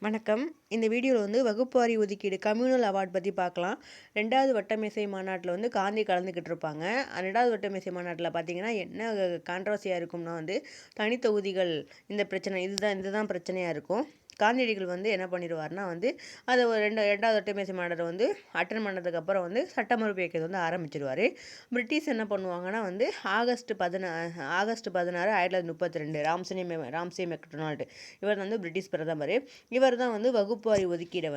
வணக்கம். இந்த வீடியோவில் வகுப்புவாரி ஒதுக்கீடு கம்யூனல் அவார்ட் பற்றி பார்க்கலாம். 2வது வட்டமேசை மாநாட்டில் காந்தி கலந்துக்கிட்டு இருப்பாங்க. 2வது வட்டமேசை மாநாட்டில் பார்த்தீங்கன்னா என்ன கான்ட்ரவர்சியாக இருக்கும்னா தனித்தொகுதிகள் இந்த பிரச்சனை இதுதான் பிரச்சனையாக இருக்கும். காந்தியடிகள் என்ன பண்ணிடுவார்னா அதை ஒரு 2வது வட்டமேசை மாநாட்டை அட்டன் பண்ணதுக்கப்புறம் சட்டமறுப்பு இயக்கத்தை ஆரம்பிச்சிடுவார். பிரிட்டிஷ் என்ன பண்ணுவாங்கன்னா ஆகஸ்ட் 16 1932 ராம்சே மெக்டொனால்டு இவர் பிரிட்டிஷ் பிரதமர். இவர் தான் வகுப்புவாரி ஒதுக்கீடை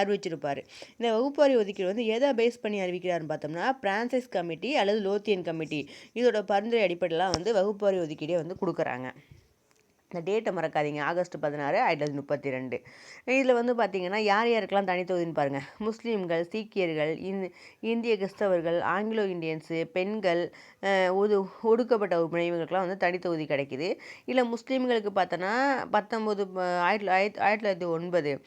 அறிவிச்சிருப்பார். இந்த வகுப்புவாரி ஒதுக்கீடு எதை பேஸ் பண்ணி அறிவிக்கிறாருன்னு பார்த்தோம்னா பிரான்சிஸ் கமிட்டி அல்லது லோத்தியன் கமிட்டி இதோட பரிந்துரை அடிப்படையில் வகுப்புவாரி ஒதுக்கீடை கொடுக்குறாங்க. இந்த டேட்டை மறக்காதீங்க, ஆகஸ்ட் 16 1932. இதில் பார்த்தீங்கன்னா யார் யாருக்கெல்லாம் தனித்தொகுதின்னு பாருங்கள். முஸ்லீம்கள், சீக்கியர்கள், இந்திய கிறிஸ்தவர்கள், ஆங்கிலோ இந்தியன்ஸு, பெண்கள், ஒடுக்கப்பட்ட இவங்களுக்கெல்லாம் தனித்தொகுதி கிடைக்கிது. இல்லை முஸ்லீம்களுக்கு பார்த்தோன்னா 1909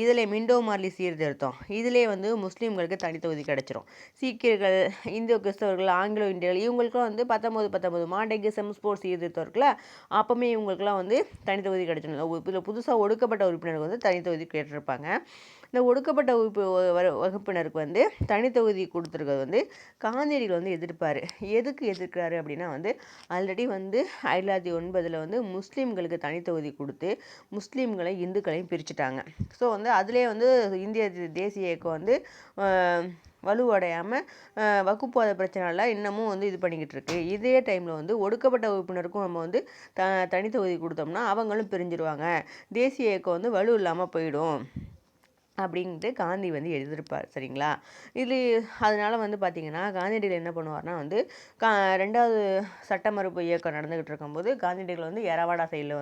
இதில் மிண்டோ மார்லி சீர்திருத்தம் இதிலே முஸ்லீம்களுக்கு தனித்தொகுதி கிடச்சிரும். சீக்கியர்கள், இந்திய கிறிஸ்தவர்கள், ஆங்கிலோ இந்தியர்கள் இவங்களுக்குலாம் 1919 மாண்டேகு செம்ஸ்போர்ட் சீர்திருத்தம் இருக்குல்ல, அப்போமே இவங்களுக்குலாம் தனித்தொகுதி கிடச்சிடும். இதில் புதுசாக ஒடுக்கப்பட்ட உறுப்பினருக்கு தனித்தொகுதி கேட்டிருப்பாங்க. இந்த ஒடுக்கப்பட்ட வகுப்பினருக்கு தனித்தொகுதி கொடுத்துருக்கிறது காந்தியடிகள் எதிர்ப்பார். எதுக்கு எதிர்க்கிறாரு அப்படின்னா ஆல்ரெடி 1909 முஸ்லீம்களுக்கு தனித்தொகுதி கொடுத்து முஸ்லீம்களை இந்துக்களையும் பிரிச்சுட்டாங்க. ஸோ அதிலே இந்திய தேசிய இயக்கம் வலுவடையாமல் வகுப்புவாத பிரச்சனைலாம் இன்னமும் இது பண்ணிக்கிட்டு இருக்கு. இதே டைமில் ஒடுக்கப்பட்ட உறுப்பினருக்கும் நம்ம தனித்தொகுதி கொடுத்தோம்னா அவங்களும் பிரிஞ்சிருவாங்க, தேசிய இயக்கம் வலு இல்லாமல் போயிடும் அப்படின்ட்டு காந்தி எதிர்ப்பார். சரிங்களா? இது அதனால் பார்த்திங்கன்னா காந்தியடிகள் என்ன பண்ணுவார்னா 2வது சட்டமறுப்பு இயக்கம் நடந்துக்கிட்டு இருக்கும்போது காந்தியடிகள் எரவாடா சைடில்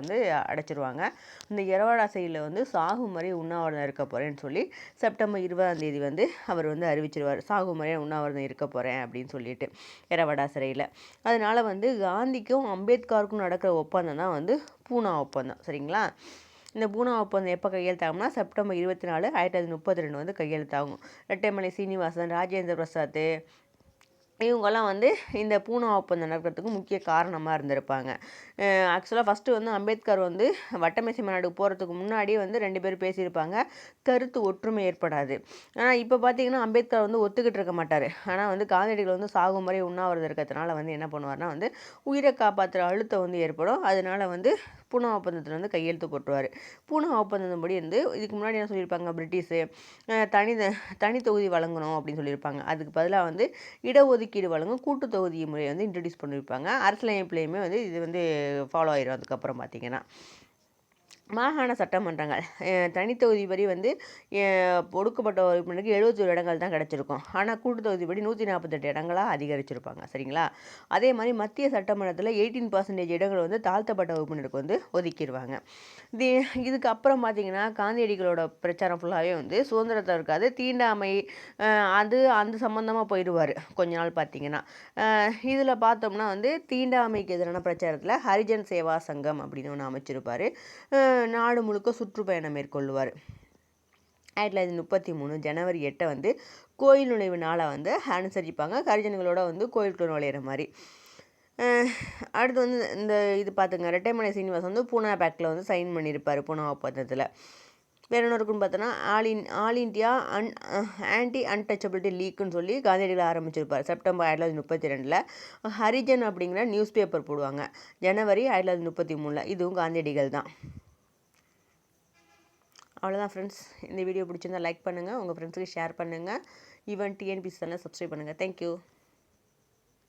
அடைச்சிருவாங்க. இந்த எரவாடா சைடில் சாகும் வரை உண்ணாவிரதம் இருக்க போகிறேன்னு சொல்லி செப்டம்பர் 20 அவர் அறிவிச்சிருவார். சாகும் வரை உண்ணாவிரதம் இருக்க போகிறேன் அப்படின்னு சொல்லிட்டு எரவாடா சிறையில். அதனால் காந்திக்கும் அம்பேத்கருக்கும் நடக்கிற ஒப்பந்தம் தான் பூனா ஒப்பந்தம். சரிங்களா? இந்த பூனா ஒப்பந்தம் எப்போ கையெழுத்தாகும்னா செப்டம்பர் 24 1932 கையெழுத்தாகும். ரெட்டைமலை சீனிவாசன், ராஜேந்திர பிரசாத் இவங்கெல்லாம் இந்த பூனா ஒப்பந்தம் நடக்கிறதுக்கு முக்கிய காரணமாக இருந்திருப்பாங்க. ஆக்சுவலாக ஃபஸ்ட்டு அம்பேத்கர் வட்டமேசை மாநாடுக்கு போகிறதுக்கு முன்னாடி 2 பேர் பேசியிருப்பாங்க, கருத்து ஒற்றுமை ஏற்படாது. ஆனால் இப்போ பார்த்தீங்கன்னா அம்பேத்கர் ஒத்துக்கிட்டு இருக்க மாட்டார். ஆனால் காந்தியடிகள் சாகும் வரை உண்ணாவிரதம் இருக்கிறதுனால என்ன பண்ணுவார்னா உயிரை காப்பாற்றுற அழுத்தம் ஏற்படும். அதனால் பூனா ஒப்பந்தத்தில் கையெழுத்து போட்டுருவார். பூனா ஒப்பந்தத்தின்படி இதுக்கு முன்னாடி என்ன சொல்லியிருப்பாங்க, பிரிட்டிஷு தனி தொகுதி வழங்கணும் அப்படின்னு சொல்லியிருப்பாங்க. அதுக்கு பதிலாக இடஒதுக்கீடு வழங்கும் கூட்டு தொகுதி முறையை இன்ட்ரடியூஸ் பண்ணியிருப்பாங்க. அரசியலமைப்புலையுமே இது ஃபாலோ ஆயிரும். அதுக்கப்புறம் பார்த்திங்கன்னா மாகாண சட்டமன்றங்கள் தனித்தொகுதி படி ஒடுக்கப்பட்ட உறுப்பினருக்கு 71 இடங்கள் தான் கிடச்சிருக்கும். ஆனால் கூட்டுத்தொகுதி படி 148 இடங்களாக அதிகரிச்சிருப்பாங்க. சரிங்களா? அதே மாதிரி மத்திய சட்டமன்றத்தில் 18% இடங்கள் தாழ்த்தப்பட்ட உறுப்பினருக்கு ஒதுக்கிடுவாங்க. இதுக்கு அப்புறம் பார்த்திங்கன்னா காந்தியடிகளோட பிரச்சாரம் ஃபுல்லாகவே சுதந்திரத்தை இருக்காது, தீண்டாமை அந்த சம்மந்தமாக போயிடுவார் கொஞ்ச நாள். பார்த்திங்கன்னா இதில் பார்த்தோம்னா தீண்டாமைக்கு எதிரான பிரச்சாரத்தில் ஹரிஜன் சேவா சங்கம் அப்படின்னு ஒன்று அமைச்சிருப்பார். நாடு முழுக்க சுற்றுப்பயணம் மேற்கொள்வார். 1933 ஜனவரி 8 கோயில் நுழைவு நாளை அனுசரிப்பாங்க. ஹரிஜன்களோட கோயிலுக்குள்ள நுழையிற மாதிரி. அடுத்து இந்த இது பார்த்துங்க, ரெட்டைமலை சீனிவாசன் பூனா பேக்டில் சைன் பண்ணியிருப்பார். பூனா ஒப்பந்தத்தில் வேறு என்ன இருக்குன்னு பார்த்தோன்னா ஆல் இண்டியா ஆன்டி அன்டச்சபிலிட்டி லீக்குன்னு சொல்லி காந்தியடிகள் ஆரம்பிச்சிருப்பார். செப்டம்பர் 1932 ஹரிஜன் அப்படிங்கிற நியூஸ் பேப்பர் போடுவாங்க. ஜனவரி 1933 இதுவும் காந்தியடிகள் தான். அவ்வளோதான் ஃப்ரெண்ட்ஸ். இந்த வீடியோ பிடிச்சிருந்தா லைக் பண்ணுங்கள், உங்கள் ஃப்ரெண்ட்ஸுக்கு ஷேர் பண்ணுங்கள். ஈவன் டிஎன்பிசி சேனலை சப்ஸ்கிரைப் பண்ணுங்கள். தேங்க்யூ.